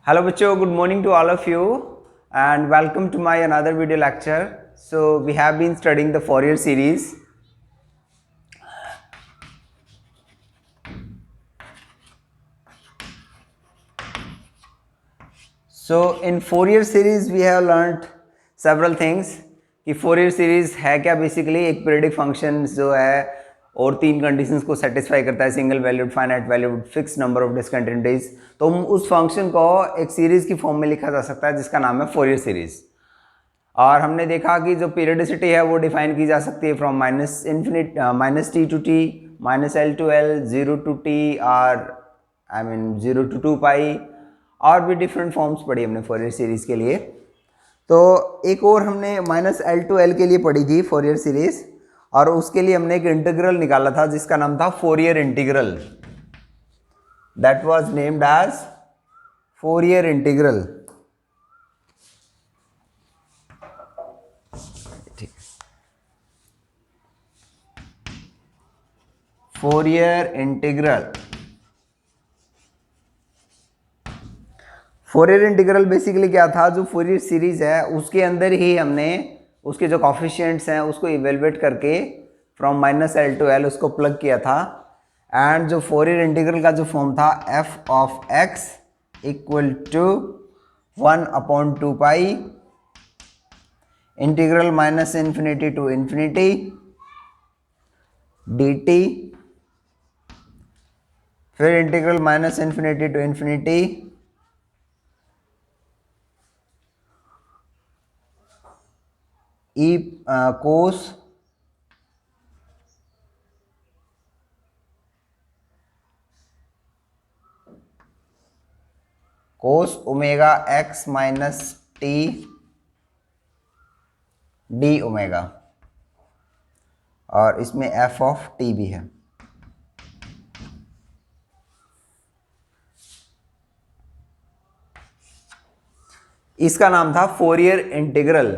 Hello बच्चों, good morning to all of you and welcome to my another video lecture. So we have been studying the Fourier series. So in Fourier series we have learnt several things कि Fourier series है क्या basically एक periodic function जो है और तीन conditions को satisfy करता है, single valued, finite valued, fix number of discontinuities. तो उस फंक्शन को एक सीरीज की फॉर्म में लिखा जा सकता है जिसका नाम है फोरियर सीरीज। और हमने देखा कि जो पीरियडिसिटी है वो डिफाइन की जा सकती है from minus T to T, minus L to L, zero to T और जीरो टू टू पाई, और भी डिफरेंट फॉर्म्स पढ़ी हमने फोरियर सीरीज के लिए। तो एक और हमने माइनस एल टू एल के लिए पढ़ी थी फोरियर सीरीज, और उसके लिए हमने एक इंटीग्रल निकाला था जिसका नाम था Fourier integral. That was named as Fourier integral. ठीक, Fourier integral. Fourier integral basically क्या था, जो फोरियर सीरीज है उसके अंदर ही हमने उसके जो कॉफिशिएंट्स हैं उसको इवेलुएट करके from minus L to L उसको प्लग किया था। एंड जो फोरियर इंटीग्रल का जो फॉर्म था F of X equal to 1/2 pi integral minus infinity to infinity D T, फिर integral minus infinity to infinity E cos omega X minus T D omega, और इसमें F of T भी है। इसका नाम था फोरियर इंटीग्रल।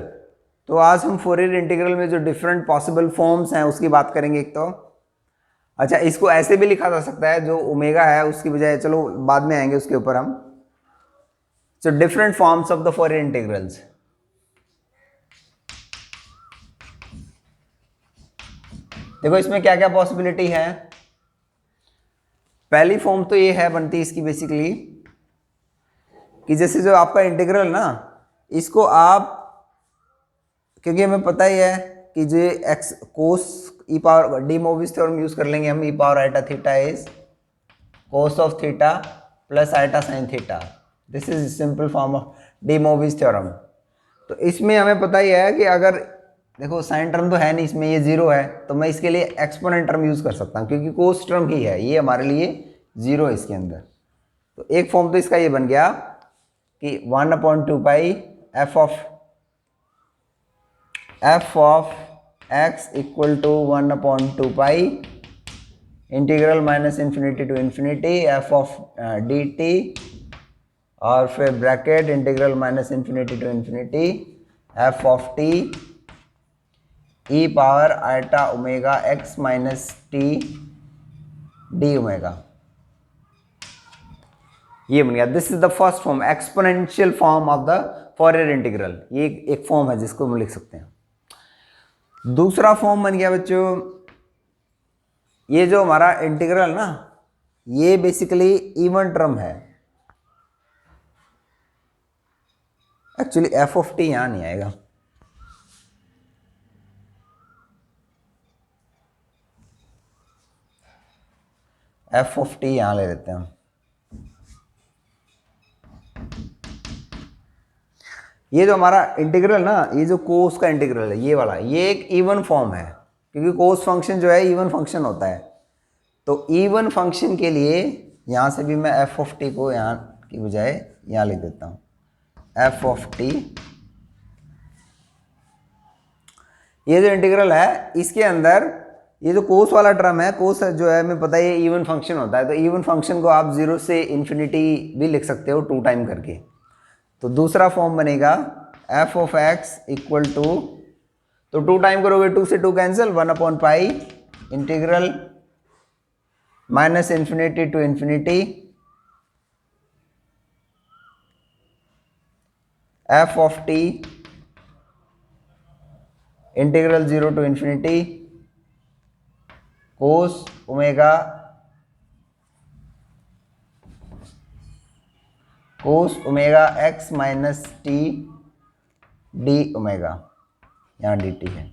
तो आज हम फोरियर इंटीग्रल में जो डिफरेंट पॉसिबल फॉर्म्स हैं उसकी बात करेंगे। एक तो अच्छा, इसको ऐसे भी लिखा जा सकता है, जो ओमेगा है उसकी बजाय, चलो बाद में आएंगे उसके ऊपर हम। So different forms of the Fourier integrals. देखो इसमें क्या क्या पॉसिबिलिटी है। पहली फॉर्म तो ये है बनती इसकी बेसिकली कि जैसे जो आपका इंटीग्रल ना, इसको आप, क्योंकि हमें पता ही है कि जो X cos E power de Moivre's theorem use कर लेंगे हम, E power iota theta is cos of theta plus iota sine theta. This is simple form of de Moivre's theorem. तो इसमें हमें पता ही है कि अगर देखो साइन टर्म तो है नहीं इसमें, ये जीरो है, तो मैं इसके लिए एक्सपोनेंट टर्म यूज कर सकता हूँ क्योंकि कोस टर्म ही है, ये हमारे लिए जीरो है इसके अंदर। तो एक फॉर्म तो इसका ये बन गया कि 1/2 pi F of X equal to 1/2 pi integral minus infinity to infinity F of D T, और फिर bracket integral minus infinity to infinity F of T E power iota omega X minus T D omega. ये बन गया। This is the first form, exponential form of the Fourier integral. ये एक form है जिसको हम लिख सकते हैं। दूसरा फॉर्म बन गया बच्चों, ये जो हमारा इंटीग्रल ना, ये बेसिकली इवन टर्म है। एक्चुअली एफ ऑफ टी यहां नहीं आएगा, एफ ऑफ टी यहां ले लेते हैं हम। ये जो हमारा इंटीग्रल ना, ये जो कोस का इंटीग्रल है ये वाला, ये एक इवन फॉर्म है क्योंकि कोस फंक्शन जो है इवन फंक्शन होता है। तो इवन फंक्शन के लिए यहाँ से भी मैं एफ ऑफ टी को यहाँ की बजाय यहाँ लिख देता हूँ, एफ ऑफ टी। ये जो इंटीग्रल है इसके अंदर ये जो कोस वाला टर्म है, कोस जो है हमें पता है ये इवन फंक्शन होता है। तो इवन फंक्शन को आप 0 से इन्फिनिटी भी लिख सकते हो 2 टाइम करके। तो दूसरा फॉर्म बनेगा F of X equal to, तो 2 टाइम करोगे 2 से 2 cancel, 1/π integral minus infinity to infinity F of T integral 0 to infinity cos omega X minus T D omega, यहाँ डी टी है।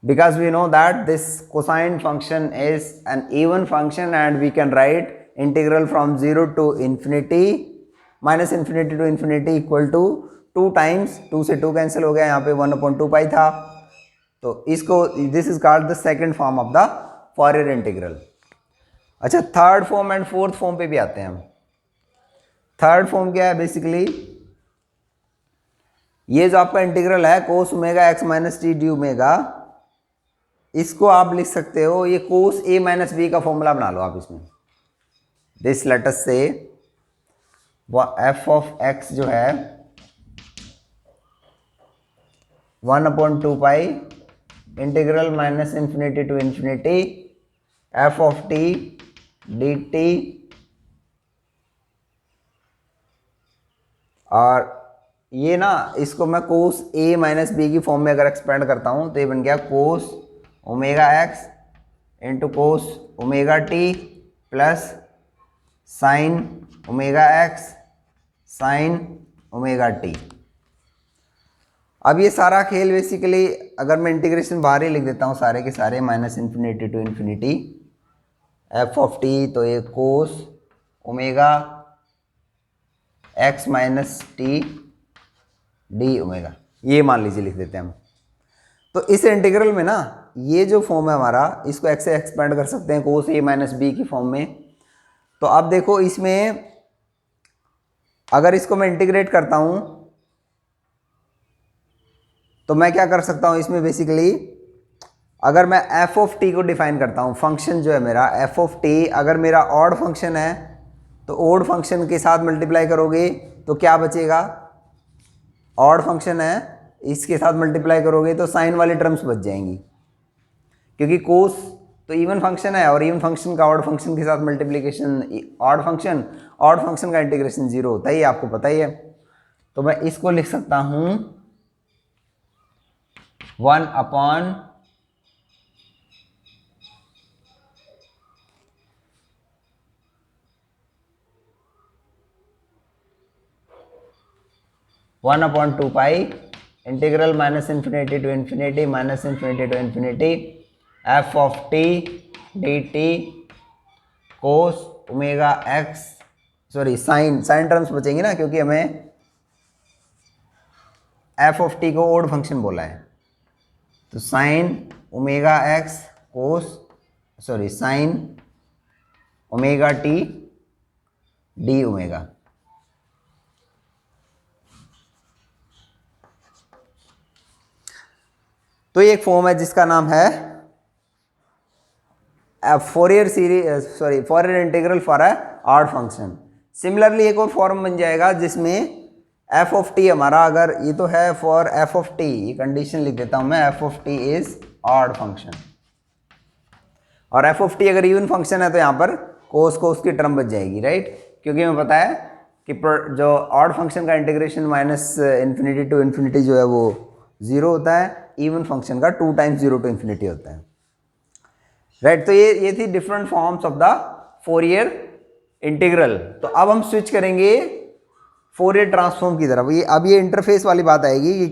Because we know that this cosine function is an even function and we can write integral from 0 to infinity minus infinity to infinity equal to 2 times 2 से 2 cancel हो गया, यहाँ पे 1/2 पाई था, तो इसको this is called the second form of the Fourier integral. अच्छा, third form and fourth form पे भी आते हैं हम। थर्ड फॉर्म क्या है? बेसिकली ये जो आपका इंटीग्रल है cos omega X minus T D omega, इसको आप लिख सकते हो, ये कोस ए माइनस बी का फॉर्मूला बना लो आप इसमें। This let's say F of X जो है 1/2 pi integral minus infinity to infinity F of T D T, और ये ना इसको मैं कोस ए माइनस बी की फॉर्म में अगर एक्सपेंड करता हूं तो ये बन गया cos omega x into cos omega T plus sign omega X sine omega T. अब ये सारा खेल बेसिकली अगर मैं इंटीग्रेशन बाहर ही लिख देता हूँ सारे के सारे, minus infinity to infinity F of T, तो ये cos omega X minus T D omega, ये मान लीजिए लिख देते हैं हम। तो इस इंटीग्रल में ना ये जो फॉर्म है हमारा, इसको एक्स से एक्सपेंड कर सकते हैं कोस ए माइनस बी की फॉर्म में। तो अब देखो इसमें अगर इसको मैं इंटीग्रेट करता हूं तो मैं क्या कर सकता हूं इसमें, बेसिकली अगर मैं एफ ऑफ टी को डिफाइन करता हूं, फंक्शन जो है मेरा एफ ऑफ टी, अगर मेरा ऑड फंक्शन है तो ऑड फंक्शन के साथ मल्टीप्लाई करोगे तो क्या बचेगा, ऑड फंक्शन है इसके साथ मल्टीप्लाई करोगे तो साइन वाली टर्म्स बच जाएंगी, क्योंकि कोस तो इवन फंक्शन है और इवन फंक्शन का ऑड फंक्शन के साथ मल्टीप्लिकेशन, ऑड फंक्शन का इंटीग्रेशन 0 होता है, ये आपको पता ही है। तो मैं इसको लिख सकता हूं 1 upon two pi integral minus infinity to infinity minus infinity to infinity F of T D T cos omega X, sorry sine terms बचेंगे ना, क्योंकि हमें एफ ऑफ टी को ओड फंक्शन बोला है, तो sine omega X sine omega T D omega. तो ये एक फॉर्म है जिसका नाम है Fourier integral for a odd function. Similarly एक और फॉर्म बन जाएगा जिसमें एफ ऑफ टी हमारा, अगर ये तो है फॉर एफ ऑफ टी, ये कंडीशन लिख देता हूं मैं, F of T is odd function, और एफ ऑफ टी अगर इवन फंक्शन है तो यहाँ पर कोस की टर्म बच जाएगी, राइट, क्योंकि हमें पता है कि जो ऑड फंक्शन का integration minus infinity to infinity जो है वो 0 होता है, इवन फंक्शन का 2 टाइम्स 0 टू इन्फिनिटी होता है, राइट। तो ये थी different forms of the Fourier integral. तो अब हम स्विच करेंगे फोरियर ट्रांसफॉर्म की तरफ। अब ये इंटरफेस वाली बात आएगी कि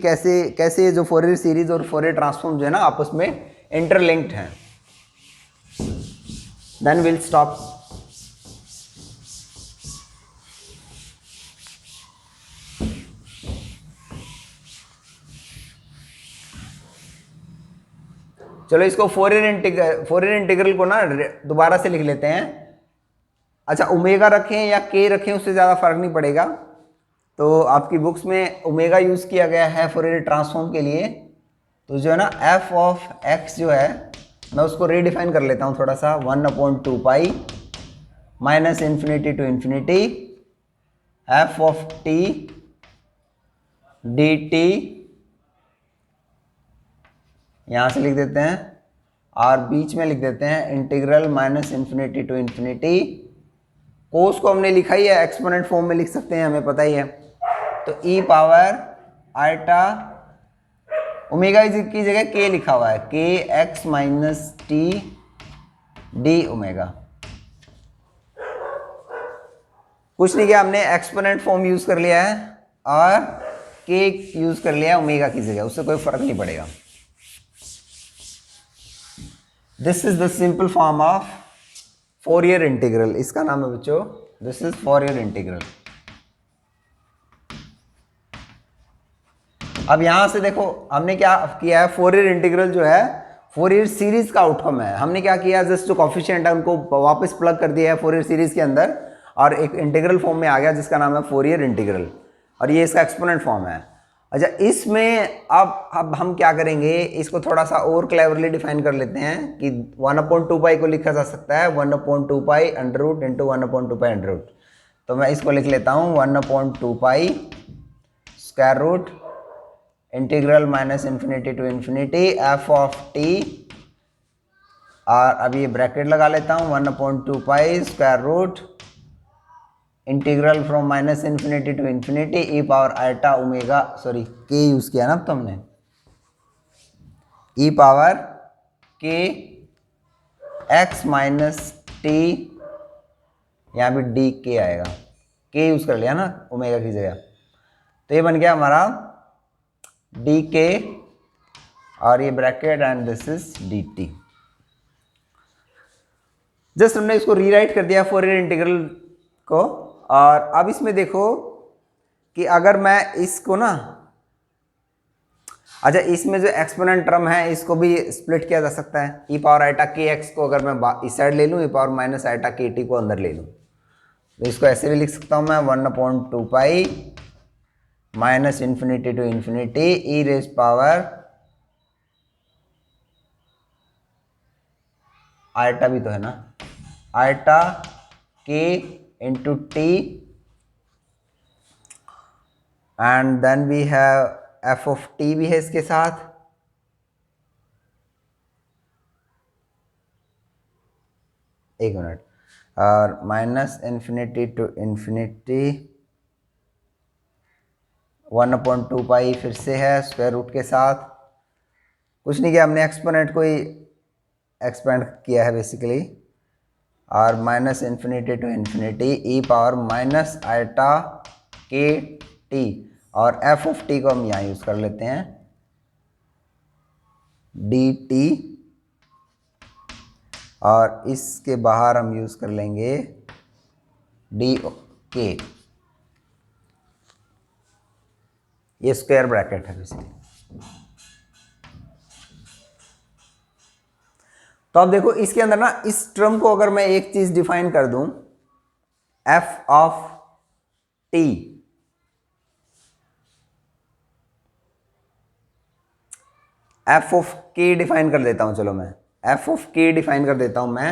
कैसे जो फोरियर सीरीज और फोरियर ट्रांसफॉर्म जो है ना आपस में इंटरलिंक्ड हैं। Then will stop. चलो इसको फोरियर इंटीग्रल को ना दोबारा से लिख लेते हैं। अच्छा, ओमेगा रखें या के रखें उससे ज़्यादा फर्क नहीं पड़ेगा। तो आपकी बुक्स में ओमेगा यूज़ किया गया है फोरियर ट्रांसफॉर्म के लिए। तो जो है ना एफ ऑफ एक्स जो है मैं उसको रीडिफाइन कर लेता हूँ थोड़ा सा, 1/2 pi minus infinity to infinity F of T D T, यहाँ से लिख देते हैं, और बीच में लिख देते हैं integral minus infinity to infinity cos को हमने लिखा ही है, एक्सपोनेंट फॉर्म में लिख सकते हैं, हमें पता ही है। तो ई पावर आइटा ओमेगा की जगह के लिखा हुआ है, के X minus T D omega. कुछ नहीं किया, हमने एक्सपोनेंट फॉर्म यूज कर लिया है और के यूज कर लिया है ओमेगा की जगह, उससे कोई फर्क नहीं पड़ेगा। This is the simple form of Fourier integral, इसका नाम है बच्चों, दिस इज फोरियर इंटीग्रल। अब यहां से देखो हमने क्या किया है, फोरियर इंटीग्रल जो है फोरियर सीरीज का आउटकम है। हमने क्या किया, जस्ट जो कॉफिशिएंट है उनको वापस प्लग कर दिया है फोरियर सीरीज के अंदर और एक इंटीग्रल फॉर्म में आ गया जिसका नाम है फोरियर इंटीग्रल, और ये इसका एक्सपोनेंट फॉर्म है। अच्छा, इसमें अब हम क्या करेंगे, इसको थोड़ा सा और क्लेवरली डिफाइन कर लेते हैं कि 1/2 को लिखा जा सकता है 1/2 under root into 1/2 under root. तो मैं इसको लिख लेता हूँ 1/2 square root integral minus infinity to infinity F of T, और अब ये ब्रैकेट लगा लेता हूँ 1/2 square root integral from minus infinity to infinity E power iota omega, sorry K use किया ना अब तो हमने, E power K X minus T, यहाँ भी डी के आएगा, के यूज कर लिया ना ओमेगा की जगह, तो ये बन गया हमारा डी के और ये bracket and this is D T. Just हमने इसको रीराइट कर दिया फोरियर इंटीग्रल को। और अब इसमें देखो कि अगर मैं इसको ना, अच्छा इसमें जो एक्सपोनेंट टर्म है इसको भी स्प्लिट किया जा सकता है, ई पावर आइटा के एक्स को अगर मैं इस साइड ले लूँ, ई power minus eta K T को अंदर ले लूँ, तो इसको ऐसे भी लिख सकता हूँ मैं 1/2 minus infinity to infinity E raise power eta भी तो है ना, eta K into T and then we have F of T भी है इसके साथ, एक मिनट, और माइनस इन्फिनिटी टू इन्फिनिटी 1/2 फिर से है स्क्वायर रूट के साथ, कुछ नहीं किया हमने, एक्सपोनेंट को ही एक्सपेंड किया है बेसिकली, और minus infinity to infinity E power minus eta K T, और एफ ऑफ टी को हम यहाँ यूज कर लेते हैं डी टी, और इसके बाहर हम यूज कर लेंगे डी के, ये स्क्वायर ब्रैकेट है बेसिकली। तो अब देखो इसके अंदर ना इस टर्म को अगर मैं एक चीज डिफाइन कर दूं, F of T, F of के डिफाइन कर देता हूं, चलो मैं एफ ऑफ के डिफाइन कर देता हूं मैं,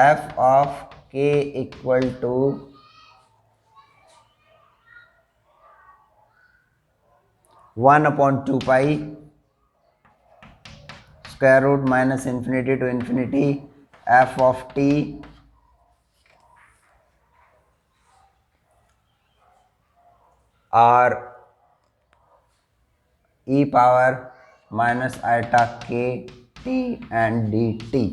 F of K equal to one upon 2 square root minus infinity to infinity F of T और E power minus eta K T and D T.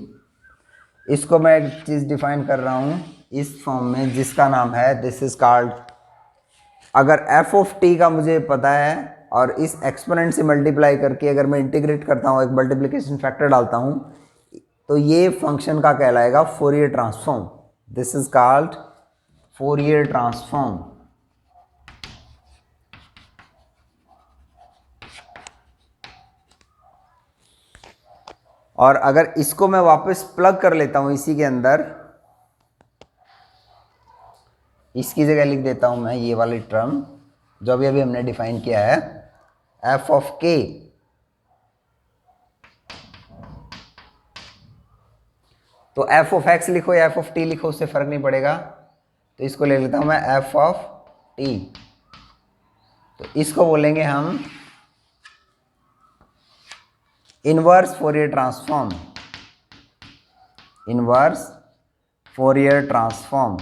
इसको मैं एक चीज़ डिफाइन कर रहा हूँ इस फॉर्म में जिसका नाम है, दिस इज कॉल्ड, अगर एफ ऑफ टी का मुझे पता है और इस एक्सपोनेंट से मल्टीप्लाई करके अगर मैं इंटीग्रेट करता हूँ, एक मल्टीप्लिकेशन फैक्टर डालता हूँ, तो ये फंक्शन का कहलाएगा Fourier transform. This is called Fourier transform. और अगर इसको मैं वापस प्लग कर लेता हूँ इसी के अंदर, इसकी जगह लिख देता हूँ मैं ये वाली टर्म जो अभी अभी हमने डिफाइन किया है, एफ ऑफ के, तो एफ ऑफ एक्स लिखो या एफ ऑफ टी लिखो उससे फर्क नहीं पड़ेगा, तो इसको ले लेता हूँ मैं एफ ऑफ टी। तो इसको बोलेंगे हम inverse Fourier transform, inverse Fourier transform.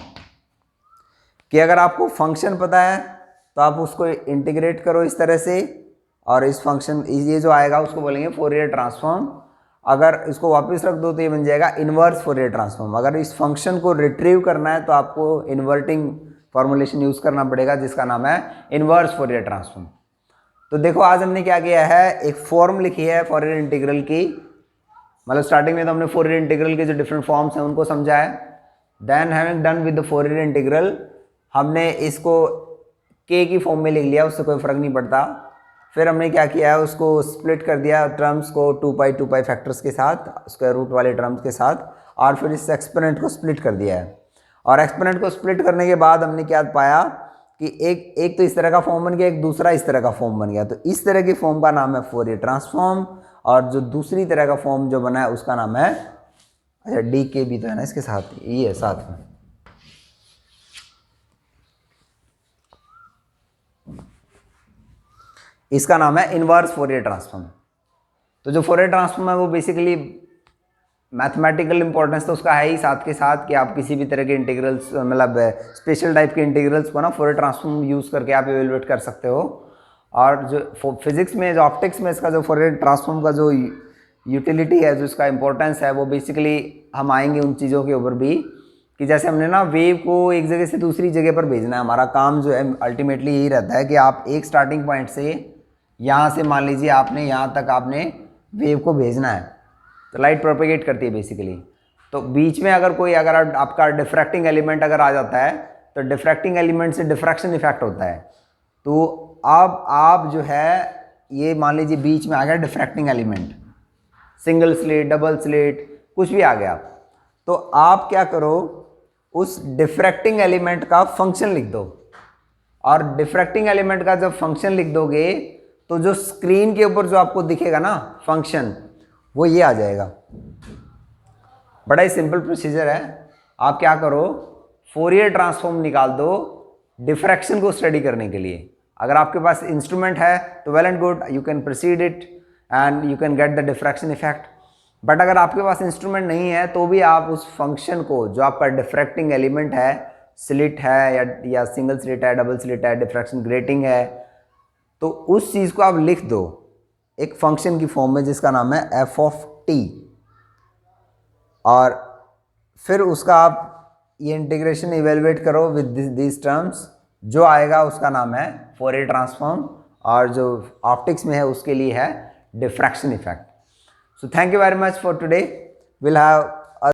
कि अगर आपको फंक्शन पता है तो आप उसको इंटीग्रेट करो इस तरह से, और इस फंक्शन ये जो आएगा उसको बोलेंगे फोरियर ट्रांसफॉर्म। अगर इसको वापस रख दो तो ये बन जाएगा इन्वर्स फोरियर ट्रांसफॉर्म। अगर इस फंक्शन को रिट्रीव करना है तो आपको इन्वर्टिंग फॉर्मुलेशन यूज़ करना पड़ेगा जिसका नाम है इन्वर्स फोरियर ट्रांसफॉर्म। तो देखो आज हमने क्या किया है, एक फॉर्म लिखी है फॉरियर इंटीग्रल की। मतलब स्टार्टिंग में तो हमने फोरियर इंटीग्रल के जो डिफरेंट फॉर्म्स हैं उनको समझा है। Then having done with the Fourier integral, हमने इसको के की फॉर्म में लिख लिया, उससे कोई फ़र्क नहीं पड़ता। फिर हमने क्या किया है, उसको स्प्लिट कर दिया टर्म्स को 2 पाई फैक्टर्स के साथ, स्क्वायर रूट वाले टर्म्स के साथ, और फिर इस एक्सपोनेंट को स्प्लिट कर दिया है। और एक्सपोनेंट को स्प्लिट करने के बाद हमने क्या पाया कि एक तो इस तरह का फॉर्म बन गया, एक दूसरा इस तरह का फॉर्म बन गया। तो इस तरह की फॉर्म का नाम है फोरियर ट्रांसफॉर्म, और जो दूसरी तरह का फॉर्म जो बना है उसका नाम है, अच्छा डी के भी तो है ना इसके साथ, ये है साथ में, इसका नाम है इनवर्स फोरियर ट्रांसफॉर्म। तो जो फोरियर ट्रांसफॉर्म है वो बेसिकली मैथमेटिकल इंपॉर्टेंस तो उसका है ही, साथ के साथ कि आप किसी भी तरह के इंटीग्रल्स, मतलब स्पेशल टाइप के इंटीग्रल्स को ना फोरियर ट्रांसफॉर्म यूज़ करके आप इवेलुएट कर सकते हो। और जो फिजिक्स में, जो ऑप्टिक्स में इसका जो फोरियर ट्रांसफॉर्म का जो यूटिलिटी है, जो इसका इंपॉर्टेंस है, वो बेसिकली हम आएंगे उन चीज़ों के ऊपर भी, कि जैसे हमने ना वेव को एक जगह से दूसरी जगह पर भेजना है। हमारा काम जो है अल्टीमेटली यही रहता है कि आप एक स्टार्टिंग पॉइंट से, यहाँ से मान लीजिए आपने यहाँ तक आपने वेव को भेजना है, तो लाइट प्रोपेगेट करती है बेसिकली। तो बीच में अगर आपका डिफ्रैक्टिंग एलिमेंट अगर आ जाता है, तो डिफ्रैक्टिंग एलिमेंट से डिफ्रैक्शन इफेक्ट होता है। तो अब आप जो है, ये मान लीजिए बीच में आ गया diffracting element, single slit, double slit, कुछ भी आ गया, तो आप क्या करो, उस डिफ्रैक्टिंग एलिमेंट का फंक्शन लिख दो। और डिफ्रैक्टिंग एलिमेंट का जब फंक्शन लिख दोगे तो जो स्क्रीन के ऊपर जो आपको दिखेगा ना फंक्शन, वो ये आ जाएगा। बड़ा ही सिंपल प्रोसीजर है। आप क्या करो, फोरियर ट्रांसफॉर्म निकाल दो डिफ्रैक्शन को स्टडी करने के लिए। अगर आपके पास इंस्ट्रूमेंट है तो well and good, you can proceed it and you can get the diffraction effect. But अगर आपके पास इंस्ट्रूमेंट नहीं है तो भी आप उस फंक्शन को, जो आपका डिफ्रैक्टिंग एलिमेंट है, स्लिट है या सिंगल स्लिट है, डबल स्लिट है, डिफ्रैक्शन ग्रेटिंग है, तो उस चीज़ को आप लिख दो एक फंक्शन की फॉर्म में जिसका नाम है एफ ऑफ टी। और फिर उसका आप ये इंटीग्रेशन इवेलुएट करो विद दिस टर्म्स, जो आएगा उसका नाम है फोरियर ट्रांसफॉर्म, और जो ऑप्टिक्स में है उसके लिए है diffraction effect. So thank you very much for today. We'll have